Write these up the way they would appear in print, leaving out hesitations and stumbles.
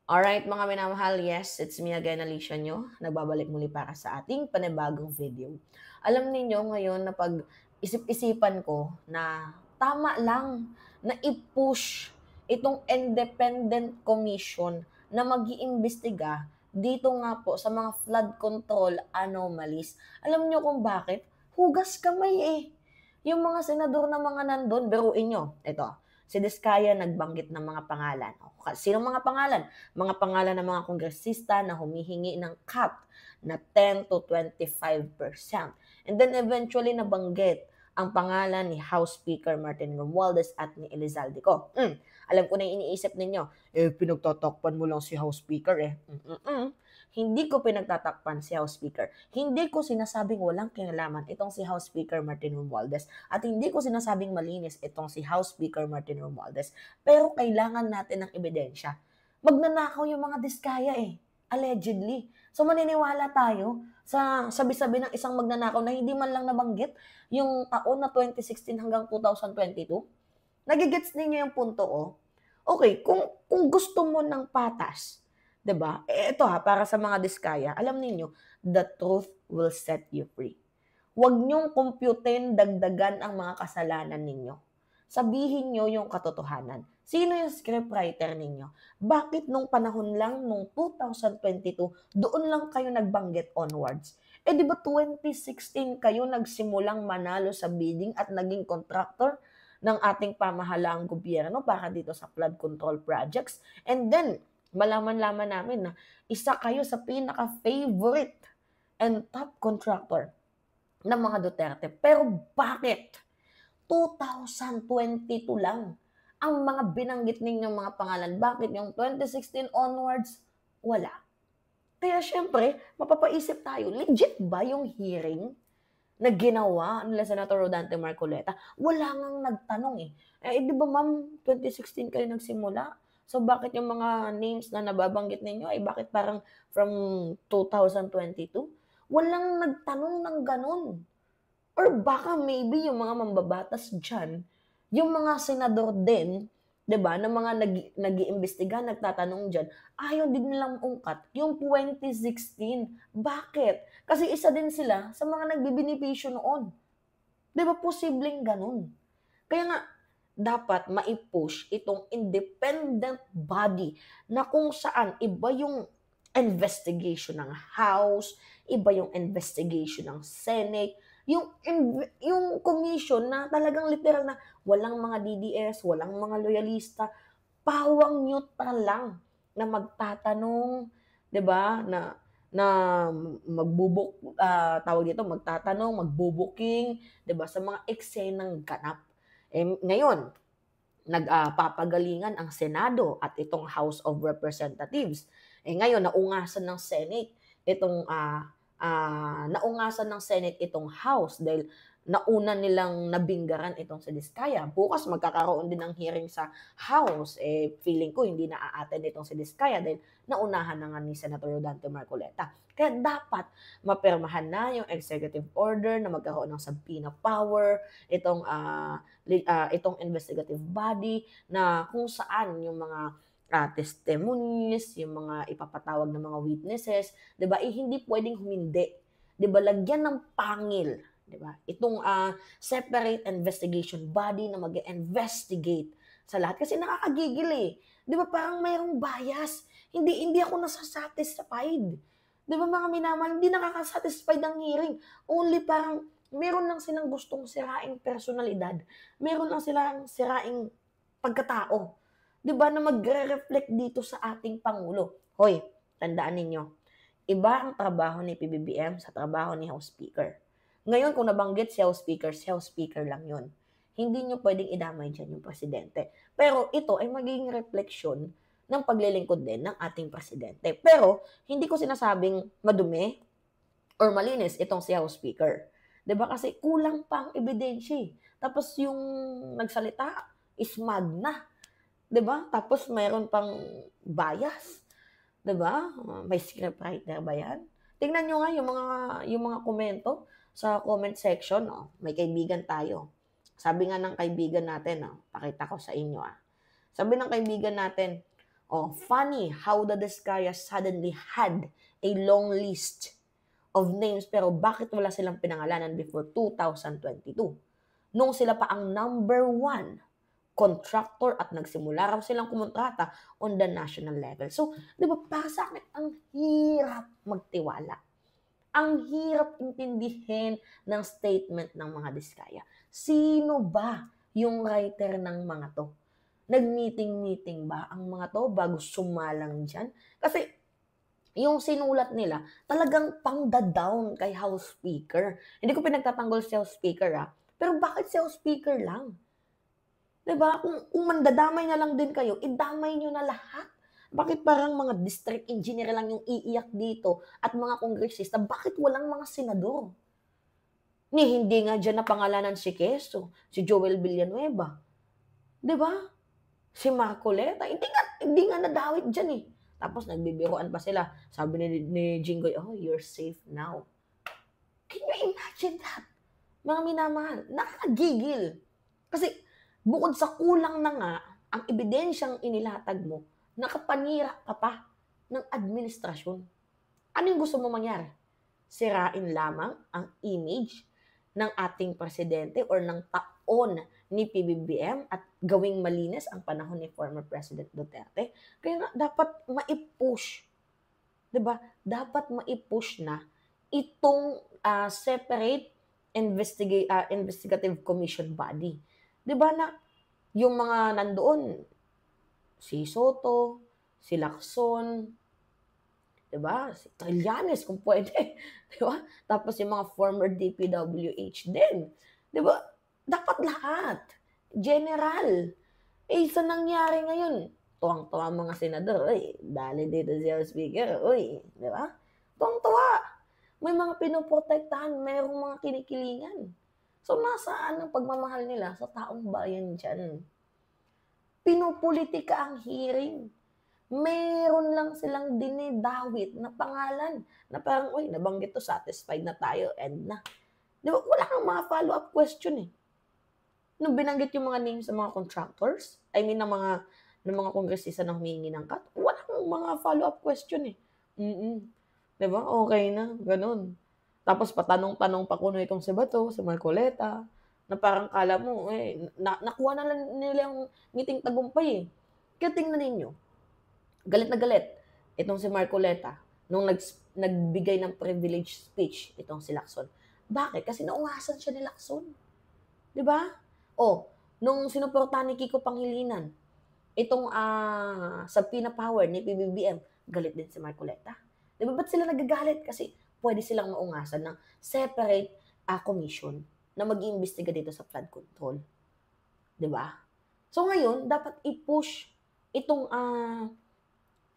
Alright mga minamahal, yes, it's me again, Alicia nyo. Nagbabalik muli para sa ating panibagong video. Alam niyo ngayon na pag isip-isipan ko na tama lang na i-push itong independent commission na mag-iimbestiga dito nga po sa mga flood control anomalies. Alam niyo kung bakit? Hugas kamay eh. Yung mga senador na mga nandun, biruin nyo, ito, si Diskaya nagbanggit ng mga pangalan. Sino mga pangalan? Mga pangalan ng mga kongresista na humihingi ng cut na 10 to 25%. And then eventually nabanggit ang pangalan ni House Speaker Martin Romualdez at ni Elizalde Co. Alam ko na iniisip ninyo, pinagtatakpan mo lang si House Speaker eh. Hindi ko pinagtatakpan si House Speaker. Hindi ko sinasabing walang kinalaman itong si House Speaker Martin Romualdez at hindi ko sinasabing malinis itong si House Speaker Martin Romualdez. Pero kailangan natin ng ebidensya. Magnanakaw yung mga diskaya eh. Allegedly. So maniniwala tayo sa sabi-sabi ng isang magnanakaw na hindi man lang nabanggit yung taon na 2016 hanggang 2022. Nagigets ninyo yung punto ko? Okay, kung gusto mo ng patas, 'di ba? Ito para sa mga diskaya, alam niyo, the truth will set you free. Huwag niyong kumpyutin, dagdagan ang mga kasalanan ninyo. Sabihin niyo yung katotohanan. Sino yung scriptwriter ninyo? Bakit nung panahon lang, nung 2022, doon lang kayo nagbanggit onwards? Di ba 2016 kayo nagsimulang manalo sa bidding at naging contractor ng ating pamahalaang gobyerno para dito sa flood control projects? And then, malaman-laman namin na isa kayo sa pinaka-favorite and top contractor ng mga Duterte. Pero bakit 2022 lang ang mga binanggit ninyong mga pangalan? Bakit yung 2016 onwards, wala? Kaya syempre, mapapaisip tayo, legit ba yung hearing na ginawa nila Senator Rodante Marcoleta? Wala ngang nagtanong eh. Di ba ma'am, 2016 kayo nagsimula? So bakit yung mga names na nababanggit ninyo ay bakit parang from 2022? Walang nagtanong ng ganun. Or baka maybe yung mga mambabatas dyan, yung mga senador din, 'di ba, na mga nag-iimbestiga, nagtatanong diyan, ayaw din nilang ungkat yung 2016. Bakit? Kasi isa din sila sa mga nagbebenepisyo noon. 'Di ba posibleng ganun? Kaya nga dapat mai-push itong independent body na kung saan iba yung investigation ng House, iba yung investigation ng Senate, yung commission na talagang literal na walang mga DDS, walang mga loyalista, pawang neutral lang na magtatanong, 'di ba? Na tawag dito, magtatanong, magbubuking, 'di ba, sa mga eksenang ganap. Ngayon, nagpapagalingan ang Senado at itong House of Representatives. Ngayon, naungasan ng Senate itong House dahil nauna nilang nabinggaran itong sa Diskaya. Bukas magkakaroon din ng hearing sa House. Feeling ko hindi na a-attend itong si Diskaya dahil naunahan na nga ni Senator Rodante Marcoleta. Kaya dapat mapirmahan na yung executive order na magkaroon ng subpoena power, itong investigative body na kung saan yung mga testimonies, yung mga ipapatawag ng mga witnesses, 'di ba? Hindi pwedeng humindi. 'Di ba? Lagyan ng pangil, 'di ba? Itong separate investigation body na mag-investigate sa lahat kasi nakakagigil eh. 'Di ba? Parang mayroong bias. Hindi ako nasasatisfied. 'Di ba mga minamahal, hindi nakakasatisfied ang hearing. Only parang meron lang silang gustong siraing personalidad. Meron lang silang siraing pagkatao. 'Di ba, na magre-reflect dito sa ating Pangulo. Hoy, tandaan ninyo, iba ang trabaho ni PBBM sa trabaho ni House Speaker. Ngayon, kung nabanggit si House Speaker lang yun. Hindi nyo pwedeng idamay dyan yung presidente. Pero ito ay magiging refleksyon ng paglilingkod din ng ating presidente. Pero, hindi ko sinasabing madumi or malinis itong si House Speaker. 'Di ba kasi kulang pa ang ebidensya. Tapos yung nagsalita is magna. 'Di ba? Tapos mayroon pang bias, 'di ba? May scriptwriter ba 'yan? Tingnan niyo nga yung mga komento sa comment section, oh. May kaibigan tayo. Sabi nga ng kaibigan natin, oh, pakita ko sa inyo, ah. Sabi ng kaibigan natin, Oh, funny how the Discayas suddenly had a long list of names pero bakit wala silang pinangalanan before 2022? Nung sila pa ang number 1 contractor at nagsimula raw silang kumontrata on the national level. So, di ba, para sa akin, ang hirap magtiwala. Ang hirap intindihin ng statement ng mga Diskaya. Sino ba yung writer ng mga to? Nag-meeting-meeting ba ang mga to bago sumalang dyan? Kasi yung sinulat nila, talagang pang-down kay House Speaker. Hindi ko pinagtatanggol si House Speaker, pero bakit si House Speaker lang? Diba? Kung mandadamay na lang din kayo, idamay nyo na lahat. Bakit parang mga district engineer lang yung iiyak dito at mga kongresista, bakit walang mga senador? Hindi nga dyan na pangalanan si Quezon, si Joel Villanueva. Diba? Si Marcoleta, hindi nga nadawit dyan eh. Tapos nagbibiruan pa sila. Sabi ni Jinggoy, oh, you're safe now. Can you imagine that? Mga minamahal, nakakagigil. Kasi bukod sa kulang na nga ang ebidensyang inilatag mo, nakapanira ka pa ng administrasyon. Ano yung gusto mo mangyari? Sirain lamang ang image ng ating presidente or ng taon ni PBBM at gawing malinis ang panahon ni former President Duterte. Kaya nga, dapat maipush. Diba? Dapat maipush na itong separate investigative commission body. Diba na yung mga nandoon, si Soto, si Lacson, diba? Si Trillanes kung pwede. Diba? Tapos yung mga former DPWH din. Diba? Dapat lahat. General. Sa nangyari ngayon, tuwang-tuwa mga senador, dali dito siya speaker, diba? Tuwang-tuwa. May mga pinoprotektahan, mayroong mga kinikilingan. So, nasaan ang pagmamahal nila sa taong bayan dyan? Pinopolitika ang hearing. Meron lang silang dinidawit na pangalan na parang, nabanggit to, satisfied na tayo, end na. Di ba? Wala kang mga follow-up question eh. Nung binanggit yung mga names sa mga contractors, ng mga kongresista na humingi ng cut, wala kang mga follow-up question eh. Di ba? Okay na, ganun. Tapos patanong-tanong pa kuno itong si Bato, si Marcoleta, na parang kala mo, nakuha na lang nila yung meeting tagumpay eh. Kaya tingnan ninyo, galit na galit itong si Marcoleta nung nagbigay ng privilege speech itong si Lacson. Bakit? Kasi naungasan siya ni Lacson. Di ba? Nung sinuportahan ni Kiko Pangilinan, itong subpoena power ni PBBM, galit din si Marcoleta. Di ba? Ba't sila nagagalit? Kasi pwede silang maungasan ng separate commission na mag-iimbestiga dito sa flood control. Diba? So ngayon, dapat i-push itong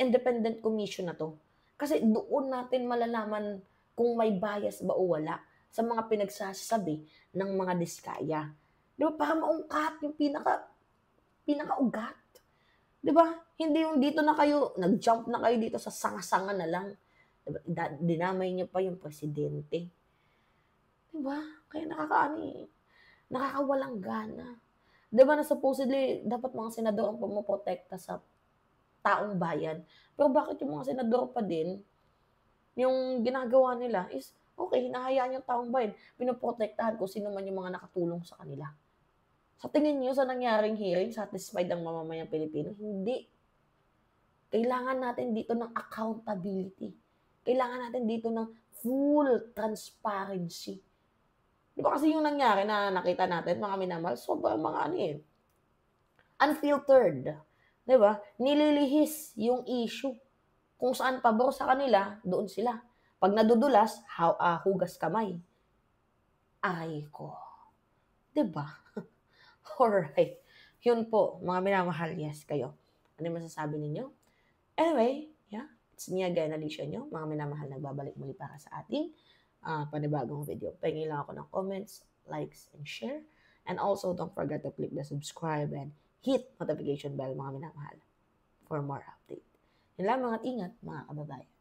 independent commission na to. Kasi doon natin malalaman kung may bias ba o wala sa mga pinagsasabi ng mga Diskaya. Diba? Para maungkat yung pinaka-ugat. Diba? Hindi yung dito na kayo, nag-jump na kayo dito sa sanga-sanga na lang. Diba? Dinamay niyo pa yung presidente. Diba? Kaya nakakawalang gana. Diba na supposedly, dapat mga senador ang pumoprotekta sa taong bayan. Pero bakit yung mga senador pa din, yung ginagawa nila is, okay, hinahayaan yung taong bayan, pinoprotektahan kung sino man yung mga nakatulong sa kanila. Sa tingin niyo, sa nangyaring hearing, satisfied ang mamamayang Pilipino? Hindi. Kailangan natin dito ng accountability. Kailangan natin dito ng full transparency. Di ba kasi yung nangyari na nakita natin, mga minamahal, sobrang mga unfiltered. Di ba? Nililihis yung issue. Kung saan pabor sa kanila, doon sila. Pag nadudulas, hugas kamay. Ay ko. Di ba? Alright. Yun po, mga minamahal, yes, kayo. Ano yung masasabi ninyo? Anyway, it's me again, Alicia nyo, mga minamahal, nagbabalik muli para sa ating panibagong video. Pahingin lang ako ng comments, likes, and share. And also, don't forget to click the subscribe and hit notification bell, mga minamahal, for more update. Yun lang, mga ingat, mga kababayan.